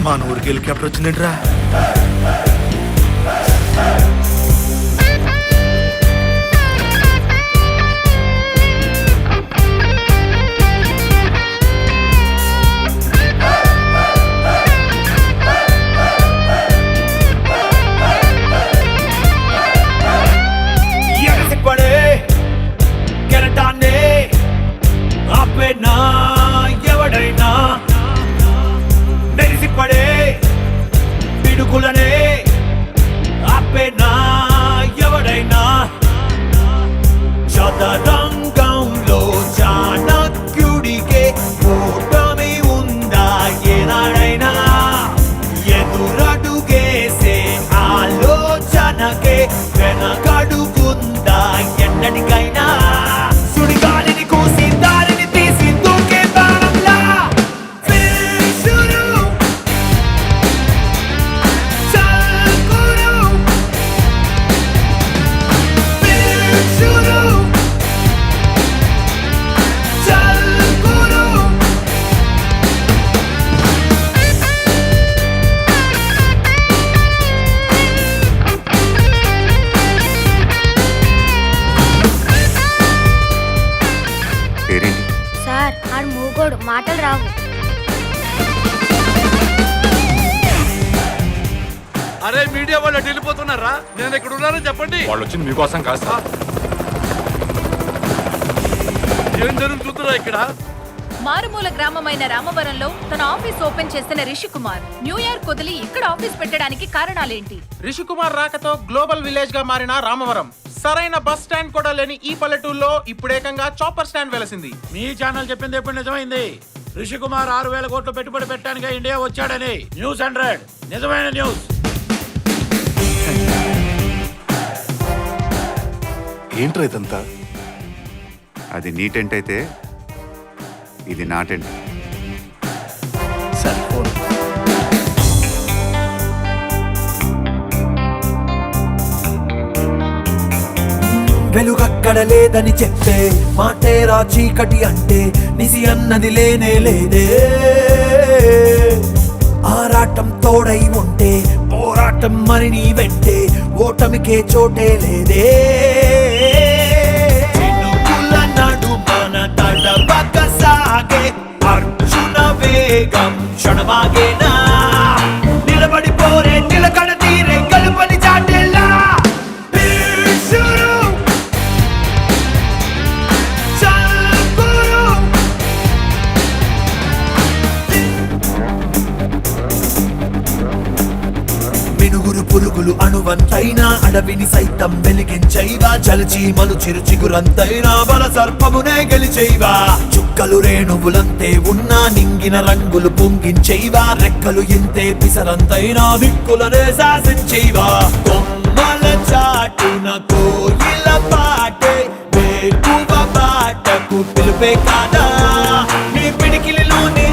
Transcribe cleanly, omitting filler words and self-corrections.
మన ఊరికి హెలికాప్టర్ వచ్చిందేంట్రా? ఎవడైనా మెరిసిపడే పిడుగులనే ఆపేనా ఎవడైనా చదరంగంలో చాణక్యుడికే ఓటమి ఉందా ఏనాడైనా ఎదురడుగేసే ఆలోచనకే వెనకడుగుందా ఎన్నటికైనా సుడిగాలిని కూసి దారిని తీసి దూకే బాణంలా ఫినిషురు చల్కురు ఫినిషురు చల్కురు పేరేంటి? సార్ ఆడు మూగోడు, మాటలు రావు. అరే మీడియా వాళ్ళు అటు వెళ్ళిపోతున్నారా? నేను ఇక్కడ ఉన్నానని చెప్పండి. వాళ్ళు వచ్చింది మీకోసం కాదు సార్. ఏం జరుగుతుందిరా ఇక్కడ? మారుమూల గ్రామమైన రామవరంలో తన ఆఫీస్ ఓపెన్ చేసిన రిషి కుమార్ న్యూయార్క్ వదిలి ఇక్కడ ఆఫీస్ పెట్టడానికి కారణాలేంటి? రిషి కుమార్ రాకతో గ్లోబల్ విలేజ్ గా మారిన రామవరం సరైన బస్ స్టాండ్ కూడా లేని ఈ పల్లెటూరులో ఇప్పుడేకంగా చాపర్ స్టాండ్ వెలసింది. మీ ఛానల్ చెప్పింది ఎప్పుడు నిజమైంది? రిషి కుమార్ 6,000 కోట్లు పెట్టుబడి పెట్టడానికి ఇండియా వచ్చాడని న్యూస్ 100 నిజమైన న్యూస్. ఏంట్రా ఇదంతా? అది నీ టెంట్ అయితే ఇది నా టెంట్. సెల్ ఫోన్ వెలుగక్కడ లేదని చెప్పే మాటేరా చీకటి అంటే నిసి అన్నది లేనే లేదే ఆరాటం తోడై ఉంటే పోరాటం మరి నీ వెంటే ఓటమికే చోటే లేదే చినుకుల నడుమన తడబక సాగే అర్జున వేగం క్షణమాగేనా నిలబడిపోరే నిలకడ తీరే కలుపని చాటేలా మినుగురు పురుగులు అణువంతైనా అడవిని సైతం వెలిగించైవా చలిచీమలు చిరు చిగురంతైనా బల సర్పమునే గెలిచైవా చుక్కలు రేణువులంతే ఉన్నా నింగిన రంగులు పొంగించైవా రెక్కలు ఇంతే పిసరంతైనా దిక్కులనే శాసించైవా కొమ్మల చాటున కోయిల పాటే వేకువ బాటకు పిలిపే కాదా నీ పిడికిలిలోని